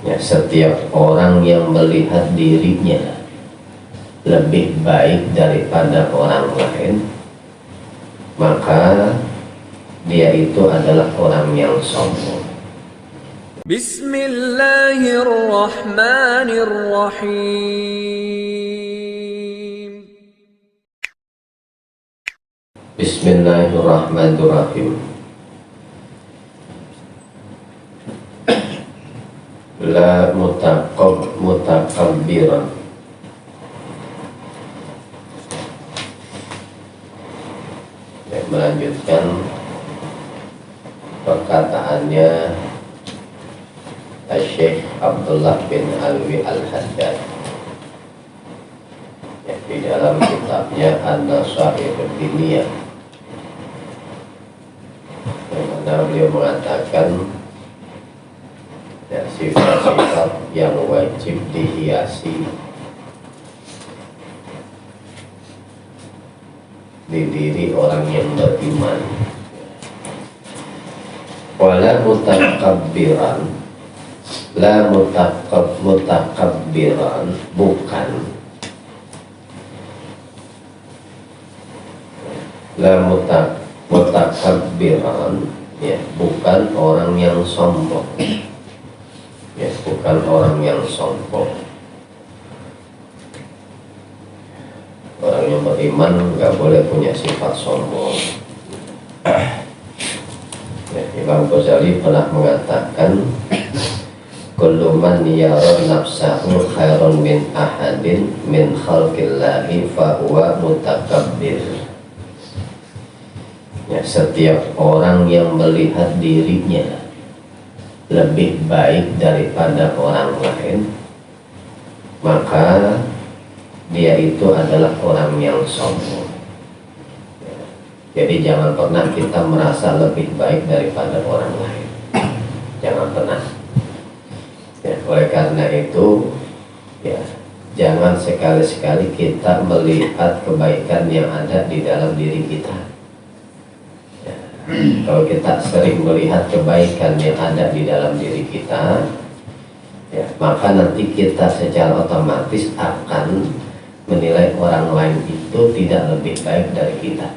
Ya, setiap orang yang melihat dirinya lebih baik daripada orang lain, maka dia itu adalah orang yang sombong. Bismillahirrahmanirrahim. Bismillahirrahmanirrahim. La mutakabbiran. Melanjutkan perkataannya Syekh Abdullah bin Alwi Al-Haddad di dalam kitabnya An-Nasaihud Diniyah, yang mana beliau mengatakan sifat-sifat yang wajib dihiasi di diri orang yang beriman. Wala mutakabbiran, la mutakabbiran, bukan la mutakabbiran, ya, bukan orang yang sombong, ya, bukan orang yang sombong. Orang yang beriman nggak boleh punya sifat sombong. Ya, Imam Ghazali pernah mengatakan, kullu man yara nafsahu khairun min ahadin min khalqillahi fa huwa mutakabbir. Ya, setiap orang yang melihat dirinya lebih baik daripada orang lain, maka dia itu adalah orang yang sombong. Jadi jangan pernah kita merasa lebih baik daripada orang lain. Jangan pernah. Ya, oleh karena itu, ya, jangan sekali-sekali kita melihat kebaikan yang ada di dalam diri kita. Ya, kalau kita sering melihat kebaikan yang ada di dalam diri kita, ya, maka nanti kita secara otomatis akan menilai orang lain itu tidak lebih baik dari kita.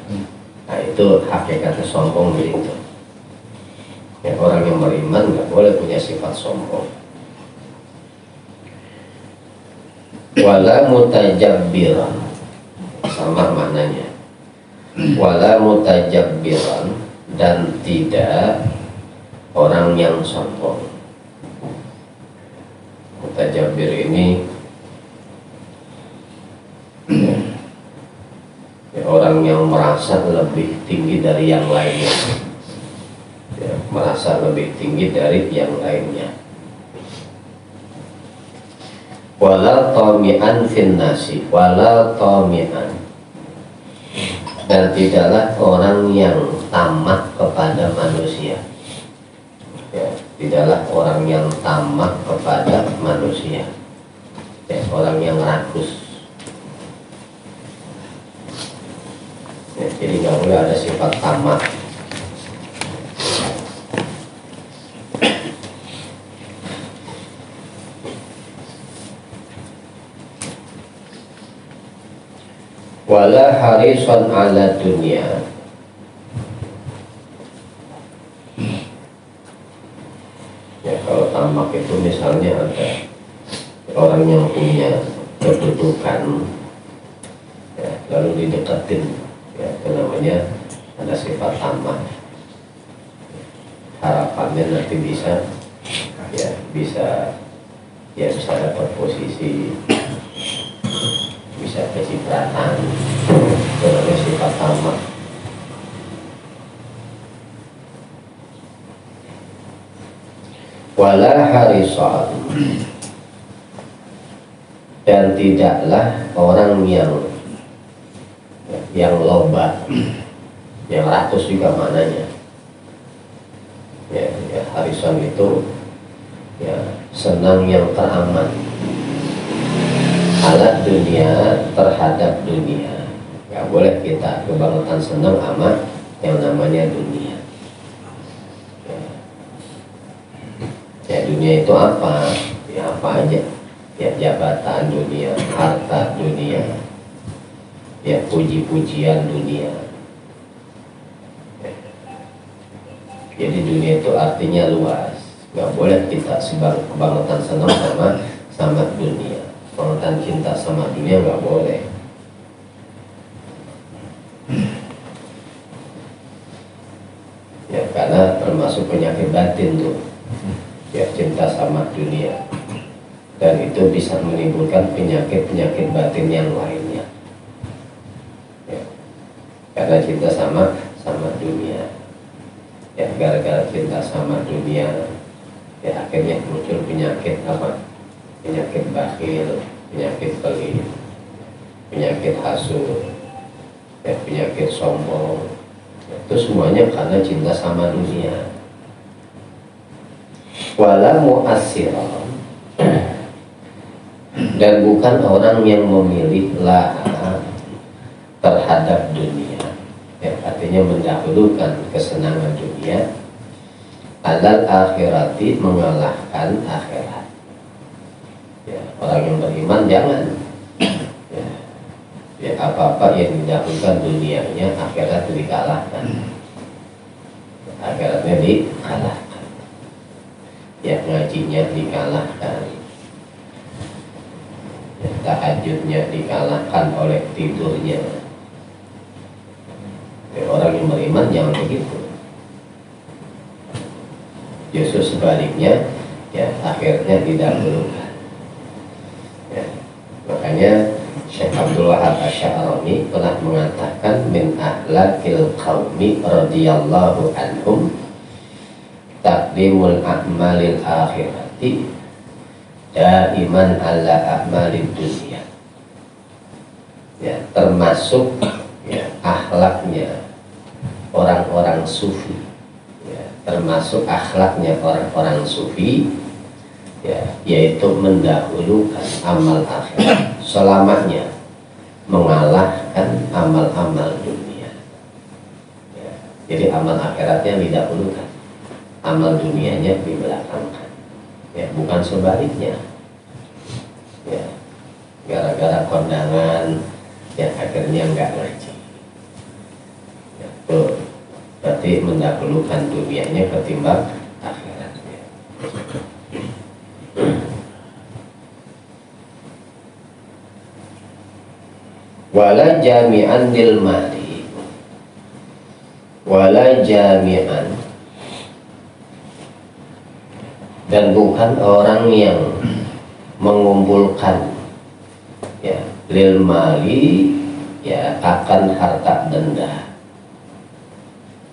Nah, itu hakikatnya sombong begitu. Ya, orang yang beriman nggak boleh punya sifat sombong. Wala mutajabbiran, sama maknanya. Wala mutajabbiran, dan tidak orang yang sombong. Mutajabbir ini ya, orang yang merasa lebih tinggi dari yang lainnya, ya, merasa lebih tinggi dari yang lainnya. Wala tami'an fin nasi, wala tami'an, dan tidaklah orang yang tamak kepada manusia. Ya, tidaklah orang yang tamak kepada manusia. Ya, orang yang rakus. Ya, jadi nggak boleh ada sifat tamak. Wala harisan ala dunia, ya, kalau tamak itu misalnya ada orang yang punya kedudukan, ya, lalu dideketin, ya, itu namanya ada sifat tamak. Harapannya nanti bisa dapat posisi, bisa kecipratan, itu namanya sifat tamak. Wala harisan, dan tidaklah orang yang loba, yang rakus juga mananya. Ya, harisan itu ya senang yang teraman, alat dunia, terhadap dunia. Gak boleh kita kebangetan senang sama yang namanya dunia. Ya, dunia dunia itu apa? Ya apa aja. Ya jabatan dunia, harta dunia, ya puji-pujian dunia. Jadi dunia itu artinya luas. Gak boleh kita kebangetan senang sama dunia. Kebangetan cinta sama dunia gak boleh. Ya karena termasuk penyakit batin tuh. Ya cinta sama dunia. Dan itu bisa menimbulkan penyakit-penyakit batin yang lainnya. Ya. Karena cinta sama dunia. Ya gara-gara cinta sama dunia, ya akhirnya muncul penyakit apa? Penyakit bakhil, penyakit pelit, penyakit hasud, ya penyakit sombong. Itu semuanya karena cinta sama dunia. Wala mu'assirah, dan bukan orang yang memilih laha terhadap dunia, ya, artinya mendahulukan kesenangan dunia alal akhirati, mengalahkan akhirat. Ya, orang yang beriman jangan ya apa-apa yang didahulukan dunianya, akhirat dikalahkan, akhiratnya dikalahkan, ya ngajinya dikalahkan, tahajudnya dikalahkan oleh tidurnya. Ya, orang yang beriman jangan begitu. Justru sebaliknya, ya akhirnya didahulukan. Ya, makanya Syekh Abdul Wahab Asy'arani pernah mengatakan min ahlakil qaumi radhiyallahu anhum taqdimul a'malil akhirati daiman ala a'malid dunia. Ya, termasuk ya akhlaknya orang-orang sufi, ya, termasuk akhlaknya orang-orang sufi, ya, yaitu mendahulukan amal akhirat selamanya, mengalahkan amal-amal dunia. Ya, jadi amal akhiratnya didahulukan, amal dunianya dibelakangkan. Ya, bukan sebaliknya. Ya, gara-gara kondangan, ya akhirnya nggak ngaji. Ya, tuh, berarti mendahulukan dunianya ketimbang akhiratnya. Wala jami'an lil mali, wala jami'an, dan bukan orang yang mengumpulkan ya lil mali, ya akan harta benda,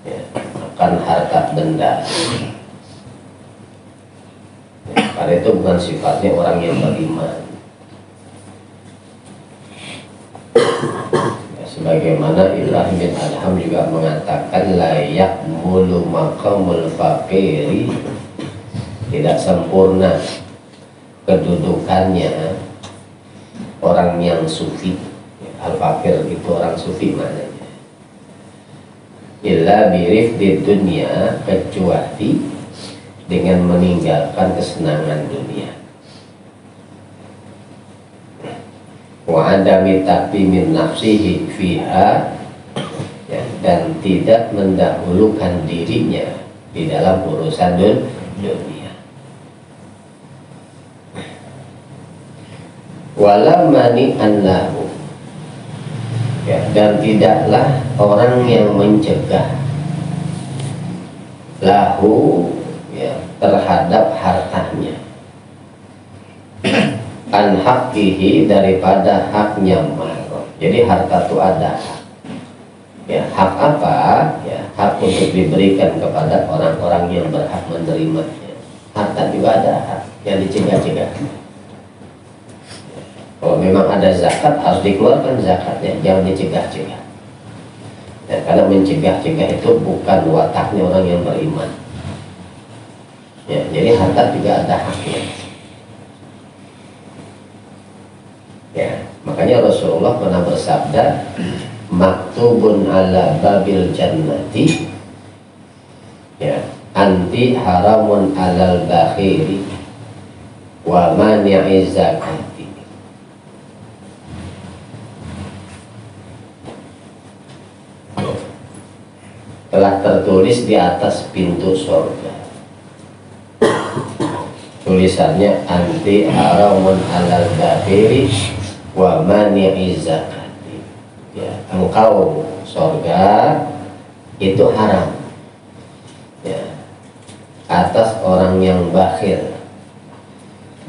ya, akan harta benda. Ya, karena itu bukan sifatnya orang yang beriman. Ya, sebagaimana Ibrahim bin Adham juga mengatakan layak mulu maqamul faqiri, tidak sempurna kedudukannya orang yang sufi. Al-fakir itu orang sufi maknanya. Illa birif di dunia, kecuali dengan meninggalkan kesenangan dunia. Wa adami taqdimin nafsihi fiha, ya, dan tidak mendahulukan dirinya di dalam urusan dunia. Wala mani'an lahu, ya, dan tidaklah orang yang mencegah lahu, ya, terhadap hartanya, an haqqihi, daripada haknya mal. Jadi harta itu ada hak. Ya, hak apa? Ya, hak untuk diberikan kepada orang-orang yang berhak menerimanya. Harta juga ada hak yang dicegah-cegah. Kalau memang ada zakat, harus dikeluarkan zakatnya, jangan dicegah-cegah. Ya, karena mencegah-cegah itu bukan wataknya orang yang beriman. Ya, jadi harta juga ada haknya. Ya, makanya Rasulullah pernah bersabda, maktubun ala babil jannati, ya, anti haramun alal bakhiri wa mani'i zakati. Telah tertulis di atas pintu surga. Tulisannya anti haramun alal kafiri wa mani'i zakati. Ya, engkau surga itu haram ya atas orang yang bakhil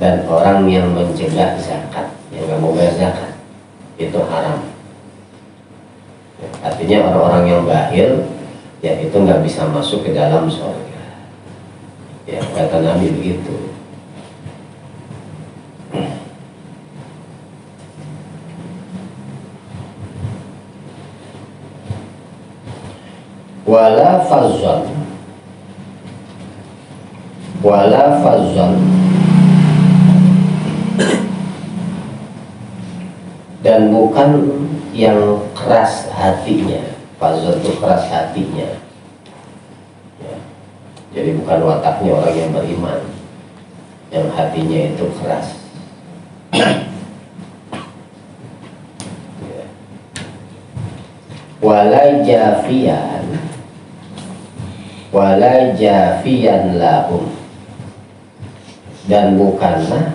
dan orang yang mencegah zakat, yang nggak mau bayar zakat, itu haram ya, artinya orang-orang yang bakhil ya itu nggak bisa masuk ke dalam surga ya, kata Nabi begitu. Wala fazzan dan bukan yang keras hatinya. Fazzan itu keras hatinya ya. Jadi bukan wataknya orang yang beriman, yang hatinya itu keras ya. Wala jafiyan lahum dan bukanlah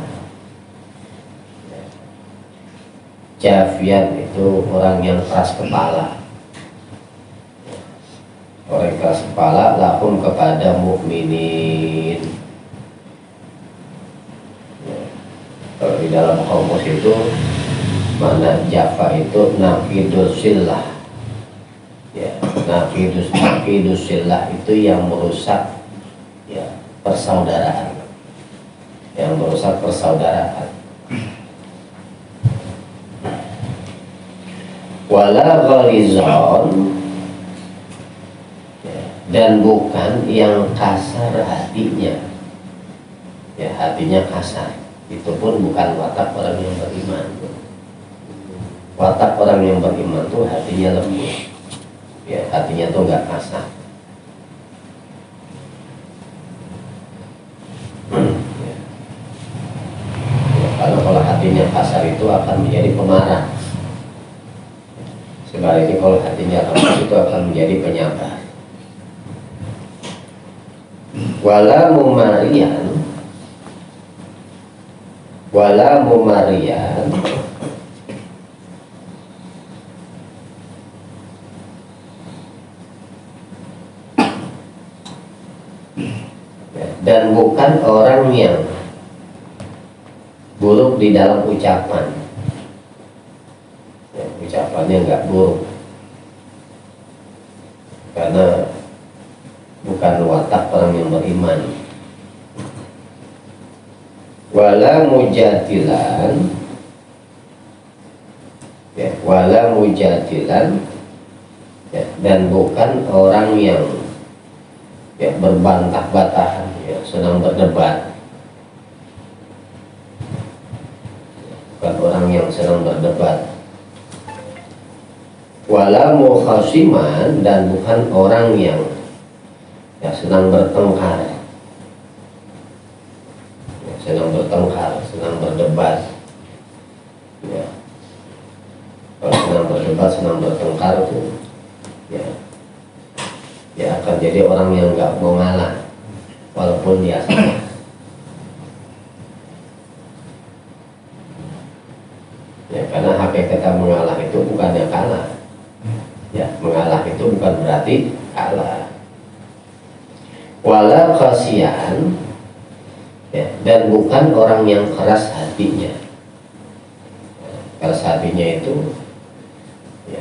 jafian itu orang yang keras kepala, orang yang keras kepala lahum kepada mukminin ya. Kalau di dalam kamus itu mana jafa itu naqidus sillah ya, naqidus sillah itu yang merusak ya persaudaraan, yang merusak persaudaraan. Wala ghalizon ya, dan bukan yang kasar hatinya ya, hatinya kasar, itu pun bukan watak orang yang beriman. Watak orang yang beriman tuh hatinya lembut ya, hatinya tuh nggak kasar ya. Karena kalau hatinya kasar itu akan menjadi pemarah. Sebaliknya kalau hatinya lembut itu akan menjadi penyabar. Wala mumarian dan bukan orang yang buruk di dalam ucapan ya, ucapannya nggak buruk karena bukan watak orang yang beriman. Wala mujadilan ya, wala mujadilan ya, dan bukan orang yang ya berbantah-bantahan ya, senang berdebat, bukan orang yang senang berdebat. Wala mukhasiman dan bukan orang yang ya senang bertengkar ya, senang bertengkar, senang berdebat ya. Kalau senang berdebat, senang bertengkar itu ya ya akan jadi orang yang nggak mau ngalah walaupun dia salah ya, karena hakikat mengalah itu bukannya kalah ya, mengalah itu bukan berarti kalah. Wala khasian ya, dan bukan orang yang keras hatinya ya, keras hatinya itu ya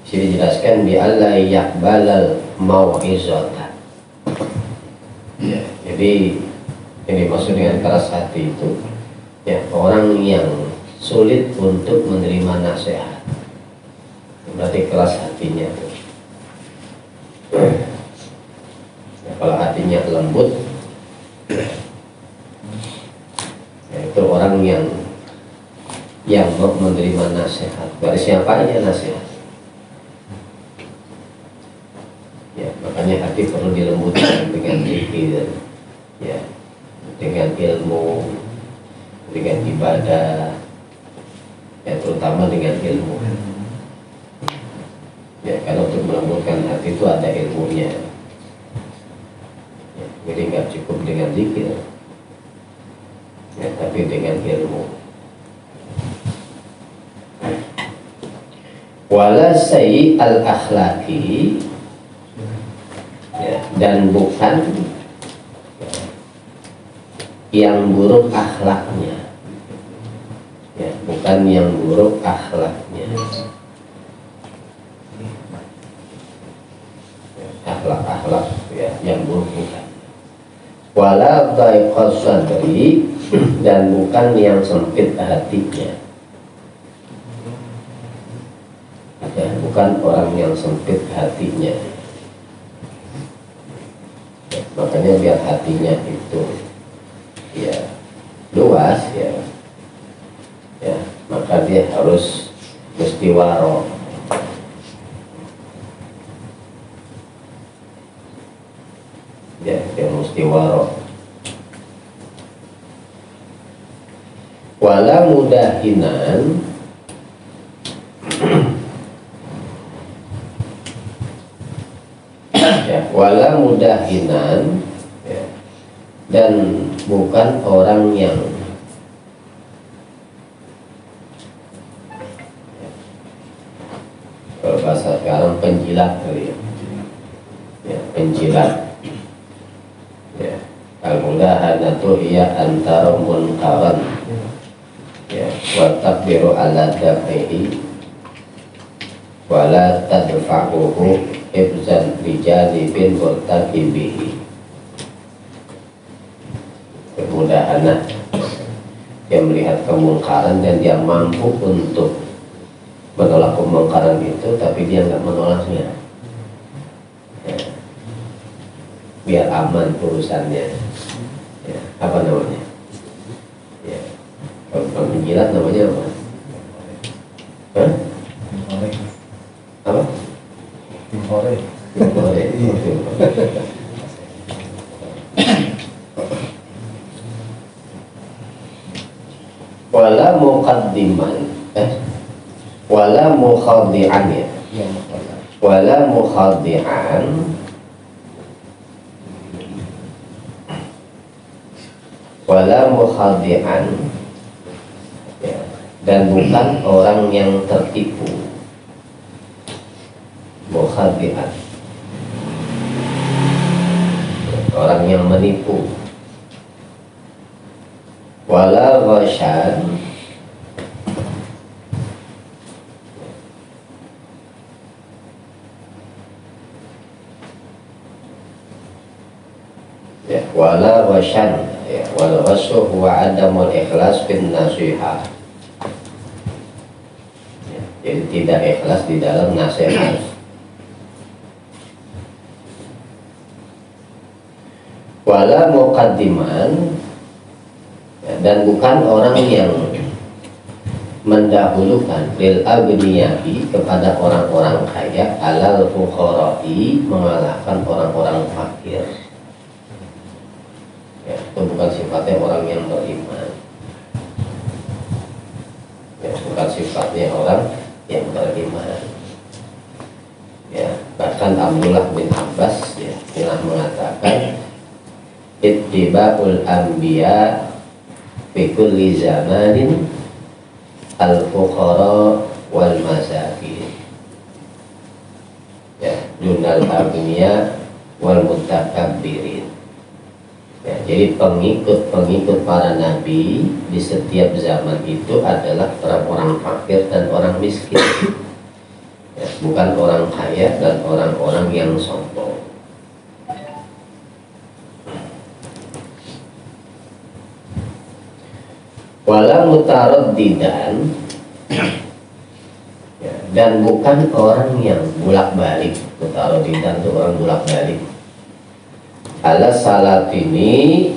bisa dijelaskan bi alla yaqbalal mau'izata ya, jadi yang dimaksud dengan keras hati itu ya orang yang sulit untuk menerima nasihat, berarti keras hatinya tuh ya, kalau hatinya lembut ya, itu orang yang mau menerima nasihat dari siapa aja nasihat ya, makanya hati perlu dilembutkan dengan zikir ya, dengan dengan ilmu, dengan ibadah, ya terutama dengan ilmu. Ya, karena untuk melembutkan hati itu ada ilmunya. Ya, jadi nggak cukup dengan zikir, ya, tapi dengan ilmu. Wala sayyi al akhlaki, ya, dan bukan yang buruk akhlaknya, ya, bukan yang buruk akhlaknya. Akhlak-akhlak, ya, yang buruk bukan. Wala dhaiqas sadri, dan bukan yang sempit hatinya, ya, bukan orang yang sempit hatinya. Ya, makanya biar hatinya itu ya luas, ya, ya, maka dia harus mesti waro. Ya, dia mesti waro. Wala mudahinan, ya, wala mudahinan, ya, dan bukan orang yang kalau bahasa sekarang penjilat kali ya, ya, penjilat. Ya, al-mudahanatu hiya antara munkaran, ya, wa takbiru ala dafihi wa la tadfa'uhu ibzan bijalibin murtakibihi. Kemudahanah, dia melihat kemungkaran dan dia mampu untuk menolak kemungkaran itu, tapi dia nggak menolaknya, ya, biar aman urusannya. Ya, apa namanya? Ya, kalau menjilat namanya apa? Hah? Apa? Timpore. Timpore. Wala muqaddiman, wala mukhadi'an, ya, wala mukhadi'an, wala mukhadi'an, ya, dan bukan orang yang tertipu. Mukhadi'an, orang yang menipu. Wala ghasyan, ya, wala ghasyan, ya, wal ghasyu huwa adamul ikhlas bin nasihah, ya, jadi tidak ikhlas di dalam nasihat. Wala muqaddiman, ya, dan bukan orang yang mendahulukan lil agniyahi, kepada orang-orang kaya, alal fuqara'i, mengalahkan orang-orang fakir. Ya, itu bukan sifatnya orang yang beriman. Ya, bukan sifatnya orang yang beriman. Ya, bahkan Abdullah bin Abbas, ya, pernah mengatakan ittiba'ul anbiya fi kulli zamanin al-fuqara wal masakin, ya, dunal agniya wal mutakabbirin. Ya, jadi pengikut para nabi di setiap zaman itu adalah orang-orang fakir dan orang miskin, ya, bukan orang kaya dan orang-orang yang sombong. Wala mutaraddidan, ya, dan bukan orang yang bolak-balik. Mutaraddidan itu orang bolak-balik. Ala salatini,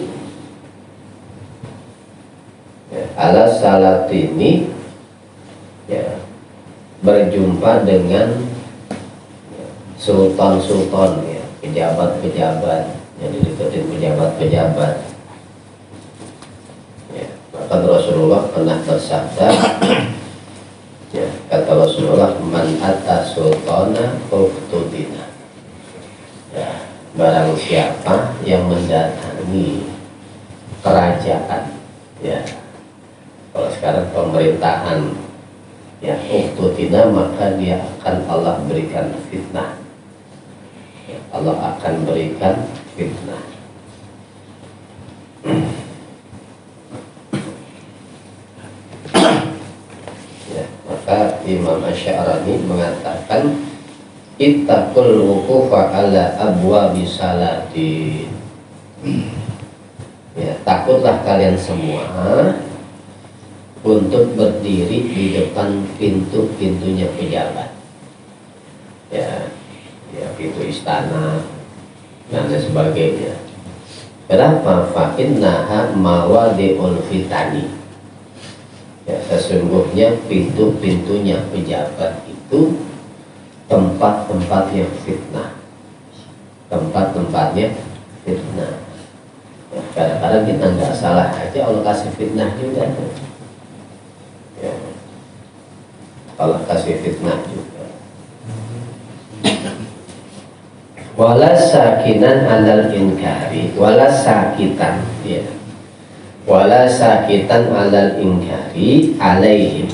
ya, ala salatini, ya, berjumpa dengan, ya, sultan-sultan, ya, pejabat-pejabat yang dideketin pejabat-pejabat. bahkan Rasulullah pernah bersabda, ya, kata Rasulullah, man atta sultana uqtudina. Ya, barang siapa yang mendatangi kerajaan, ya, kalau sekarang pemerintahan, ya, uqtudina, maka dia akan Allah berikan fitnah. Ya, Allah akan berikan fitnah. Ya, maka Imam Asy'arani mengatakan ittaqul wuqufa ala abwabi salatin. Ya, takutlah kalian semua untuk berdiri di depan pintu-pintunya pejabat. Ya, ya, pintu istana dan lain sebagainya. Kenapa? Fa innaha mawadi'ul fitani. Ya, sesungguhnya pintu-pintunya pejabat itu tempat-tempatnya fitnah. Tempat-tempatnya fitnah. Ya, kadang-kadang kita nggak salah aja Allah kasih fitnah juga. Ya, Allah kasih fitnah juga. Wala sakinan alal inkari, wala sakitan, ya, wala sakitan alal inkari alaihim,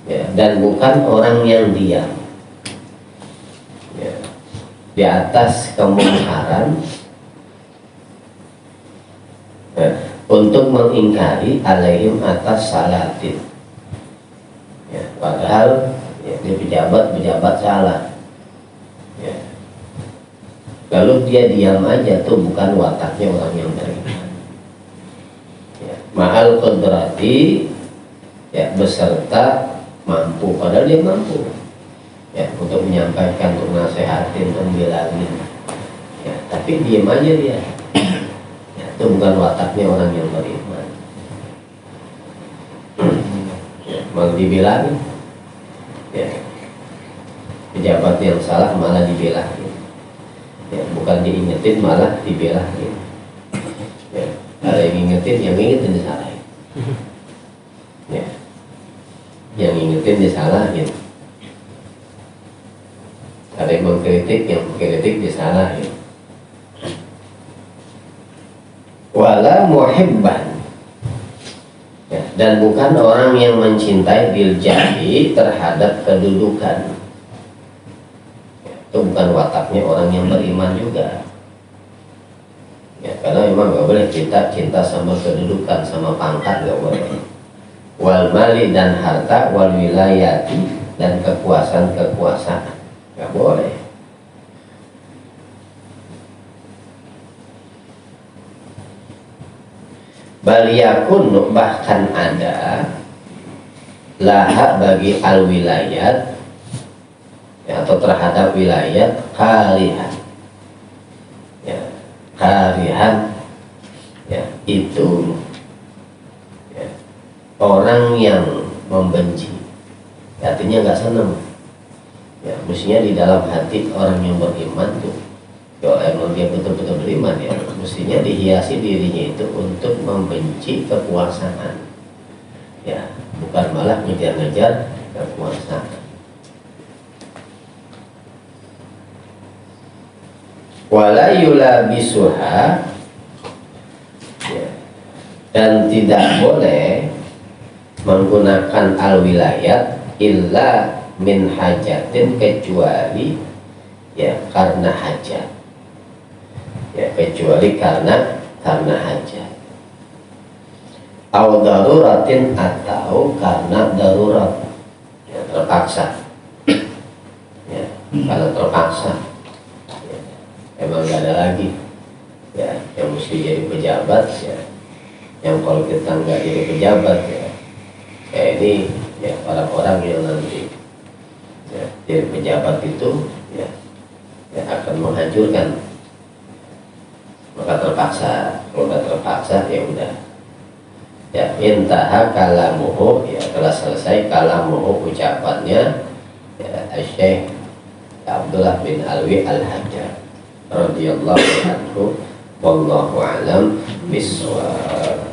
ya, dan bukan orang yang diam, ya, di atas kemungkaran, ya, untuk mengingkari alaihim atas salatin, ya, padahal, ya, di pejabat salah, ya, lalu dia diam aja, tuh bukan wataknya orang yang beriman. Ya, ma'al qudrati, ya, beserta mampu, padahal dia mampu, ya, untuk menyampaikan, untuk nasehatin, membilangin, ya, tapi diam aja dia. Ya, itu bukan wataknya orang yang beriman. Ya, malah dibilangin, ya, pejabat yang salah malah dibilangin. Ya, bukan diingetin malah dibelain. Ya, ada yang ingetin disalahin. Ya, yang ingetin disalahin. Ada yang mengkritik disalahin. Wala muhibban, ya, dan bukan orang yang mencintai biljahi, terhadap kedudukan. Itu bukan wataknya orang yang beriman juga. Ya, karena memang gak boleh kita cinta sama kedudukan, sama pangkat, gak boleh. Wal mali, dan harta, wal wilayati, dan kekuasaan gak boleh. Baliyakun, bahkan ada laha bagi al wilayat, ya, atau terhadap wilayah karihan, ya, karihan, ya, itu, ya, orang yang membenci, artinya nggak senang, ya, mestinya di dalam hati orang yang beriman tuh, kalau emang dia betul-betul beriman, ya, mestinya dihiasi dirinya itu untuk membenci kekuasaan, ya, bukan malah ngejar-ngejar kekuasaan. Wala yulabisuha, ya, dan tidak boleh menggunakan al-wilayat illa min hajatin, kecuali, ya, karena hajat, ya, kecuali karena hajat, au daruratin, atau karena darurat, ya, terpaksa, ya, karena terpaksa. Emang gak ada lagi, ya, yang mesti jadi pejabat, ya, yang kalau kita nggak jadi pejabat, ya, kayak ini, ya, orang-orang yang nanti, ya, jadi pejabat itu, ya, ya, akan menghancurkan. Maka terpaksa, kalau nggak terpaksa, ya udah, ya, intaha kalamuhu, ya, telah selesai kalamuhu, ucapannya, ya, Syekh Abdullah bin Alwi Al-Hajar radhiyallahu anhu, wallahu a'lam bishawab.